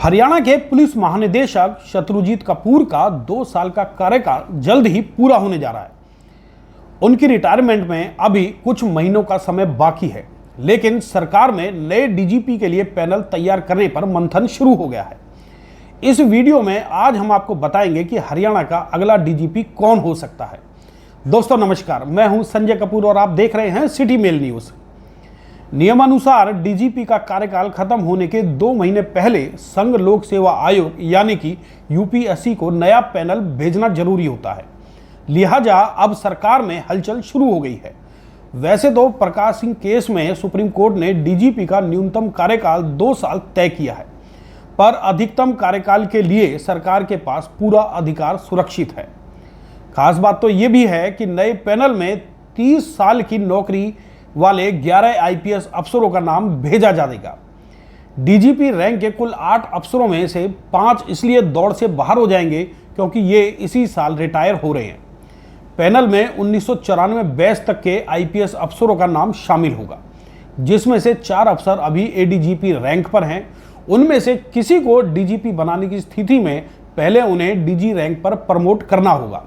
हरियाणा के पुलिस महानिदेशक शत्रुजीत कपूर का 2 साल का कार्यकाल जल्द ही पूरा होने जा रहा है। उनकी रिटायरमेंट में अभी कुछ महीनों का समय बाकी है, लेकिन सरकार में नए डीजीपी के लिए पैनल तैयार करने पर मंथन शुरू हो गया है। इस वीडियो में आज हम आपको बताएंगे कि हरियाणा का अगला डीजीपी कौन हो सकता है। दोस्तों नमस्कार, मैं हूं संजय कपूर और आप देख रहे हैं सिटी मेल न्यूज। नियमानुसार डीजीपी का कार्यकाल खत्म होने के 2 महीने पहले संघ लोक सेवा आयोग यानी कि यूपीएससी को नया पैनल भेजना जरूरी होता है। लिहाजा अब सरकार में हलचल शुरू हो गई है। वैसे तो प्रकाश सिंह केस में सुप्रीम कोर्ट ने डीजीपी का न्यूनतम कार्यकाल 2 साल तय किया है, पर अधिकतम कार्यकाल के लिए सरकार के पास पूरा अधिकार सुरक्षित है। खास बात तो यह भी है कि नए पैनल में 30 साल की नौकरी वाले 11 आईपीएस अफसरों का नाम भेजा जाएगा। डीजीपी रैंक के कुल 8 अफसरों में से 5 इसलिए दौड़ से बाहर हो जाएंगे क्योंकि ये इसी साल रिटायर हो रहे हैं। पैनल में 1994 बैच तक के आईपीएस अफसरों का नाम शामिल होगा, जिसमें से 4 अफसर अभी एडीजीपी रैंक पर हैं। उनमें से किसी को डीजीपी बनाने की स्थिति में पहले उन्हें डीजी रैंक पर प्रमोट करना होगा।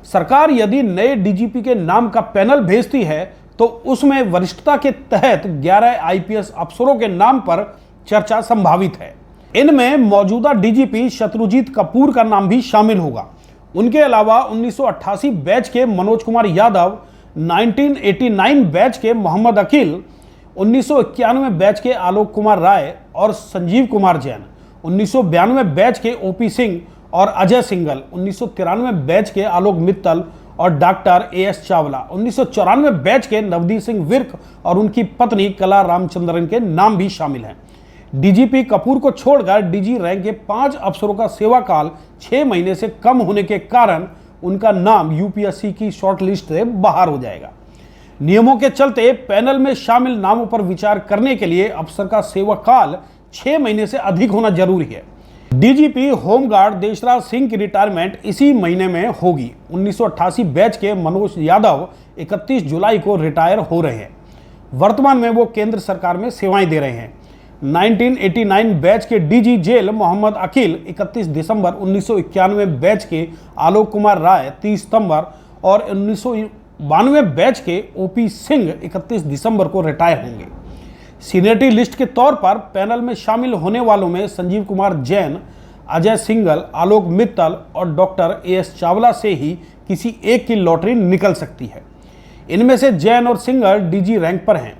सरकार यदि नए डीजीपी के नाम का पैनल भेजती है तो उसमें वरिष्ठता के तहत 11 आईपीएस अफसरों के नाम पर चर्चा संभावित है। इनमें मौजूदा डीजीपी शत्रुजीत कपूर का नाम भी शामिल होगा। उनके अलावा 1988 बैच के मनोज कुमार यादव, 1989 बैच के मोहम्मद अकील, 1991 बैच के आलोक कुमार राय और संजीव कुमार जैन, 1992 बैच के ओपी सिंह और अजय सिंघल, 1993 बैच के आलोक मित्तल और डॉक्टर एएस चावला, 1994 बैच के नवदीप सिंह विर्क और उनकी पत्नी कला रामचंद्रन के नाम भी शामिल हैं। डीजीपी कपूर को छोड़कर डीजी रैंक के 5 अफसरों का सेवा काल 6 महीने से कम होने के कारण उनका नाम यूपीएससी की शॉर्ट लिस्ट से बाहर हो जाएगा। नियमों के चलते पैनल में शामिल नामों पर विचार करने के लिए अफसर का सेवा काल 6 महीने से अधिक होना जरूरी है। डीजीपी होमगार्ड देशराज सिंह की रिटायरमेंट इसी महीने में होगी। 1988 बैच के मनोज यादव 31 जुलाई को रिटायर हो रहे हैं। वर्तमान में वो केंद्र सरकार में सेवाएं दे रहे हैं। 1989 बैच के डीजी जेल मोहम्मद अकील 31 दिसंबर, 1991 बैच के आलोक कुमार राय 30 सितंबर और 1992 बैच के ओपी सिंह 31 दिसंबर को रिटायर होंगे। सीनियरिटी लिस्ट के तौर पर पैनल में शामिल होने वालों में संजीव कुमार जैन, अजय सिंघल, आलोक मित्तल और डॉक्टर एएस चावला से ही किसी एक की लॉटरी निकल सकती है। इनमें से जैन और सिंघल डीजी रैंक पर हैं।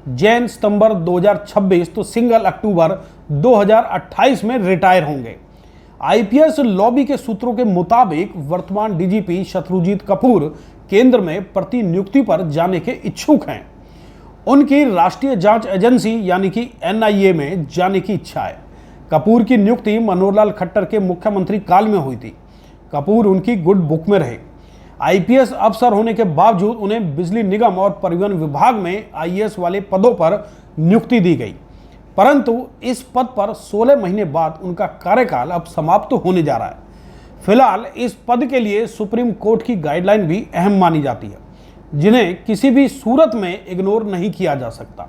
जैन सितंबर 2026 तो सिंघल अक्टूबर 2028 में रिटायर होंगे। आईपीएस लॉबी के सूत्रों के मुताबिक वर्तमान डीजीपी शत्रुजीत कपूर केंद्र में प्रतिनियुक्ति पर जाने के इच्छुक हैं। उनकी राष्ट्रीय जांच एजेंसी यानी कि एनआईए में जाने की इच्छा है। कपूर की नियुक्ति मनोहर लाल खट्टर के मुख्यमंत्री काल में हुई थी। कपूर उनकी गुड बुक में रहे। आईपीएस अफसर होने के बावजूद उन्हें बिजली निगम और परिवहन विभाग में आईएएस वाले पदों पर नियुक्ति दी गई, परंतु इस पद पर 16 महीने बाद उनका कार्यकाल अब समाप्त होने जा रहा है। फिलहाल इस पद के लिए सुप्रीम कोर्ट की गाइडलाइन भी अहम मानी जाती है, जिन्हें किसी भी सूरत में इग्नोर नहीं किया जा सकता।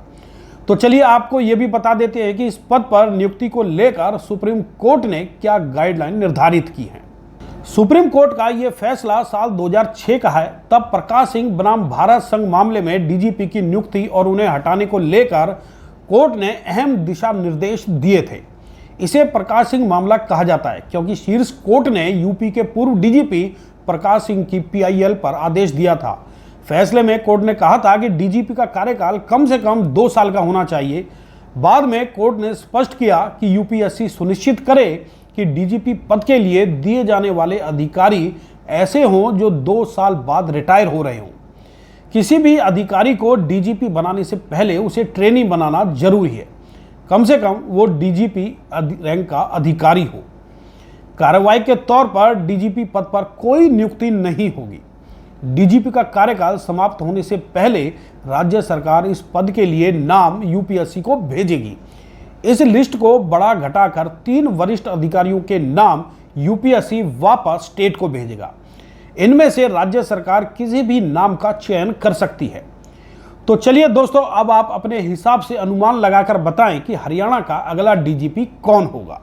तो चलिए आपको यह भी बता देते हैं कि इस पद पर नियुक्ति को लेकर सुप्रीम कोर्ट ने क्या गाइडलाइन निर्धारित की है। सुप्रीम कोर्ट का यह फैसला साल 2006 का है। तब प्रकाश सिंह बनाम भारत संघ मामले में डीजीपी की नियुक्ति और उन्हें हटाने को लेकर कोर्ट ने अहम दिशा निर्देश दिए थे। इसे प्रकाश सिंह मामला कहा जाता है क्योंकि शीर्ष कोर्ट ने यूपी के पूर्व डीजीपी प्रकाश सिंह की पीआईएल पर आदेश दिया था। फैसले में कोर्ट ने कहा था कि डीजीपी का कार्यकाल कम से कम 2 साल का होना चाहिए। बाद में कोर्ट ने स्पष्ट किया कि यूपीएससी सुनिश्चित करे कि डीजीपी पद के लिए दिए जाने वाले अधिकारी ऐसे हों जो 2 साल बाद रिटायर हो रहे हों। किसी भी अधिकारी को डीजीपी बनाने से पहले उसे ट्रेनी बनाना जरूरी है। कम से कम वो डीजीपी रैंक का अधिकारी हो। कार्रवाई के तौर पर डीजीपी पद पर कोई नियुक्ति नहीं होगी। डीजीपी का कार्यकाल समाप्त होने से पहले राज्य सरकार इस पद के लिए नाम यूपीएससी को भेजेगी। इस लिस्ट को बढ़ा घटाकर 3 वरिष्ठ अधिकारियों के नाम यूपीएससी वापस स्टेट को भेजेगा। इनमें से राज्य सरकार किसी भी नाम का चयन कर सकती है। तो चलिए दोस्तों, अब आप अपने हिसाब से अनुमान लगाकर बताएं कि हरियाणा का अगला डीजीपी कौन होगा।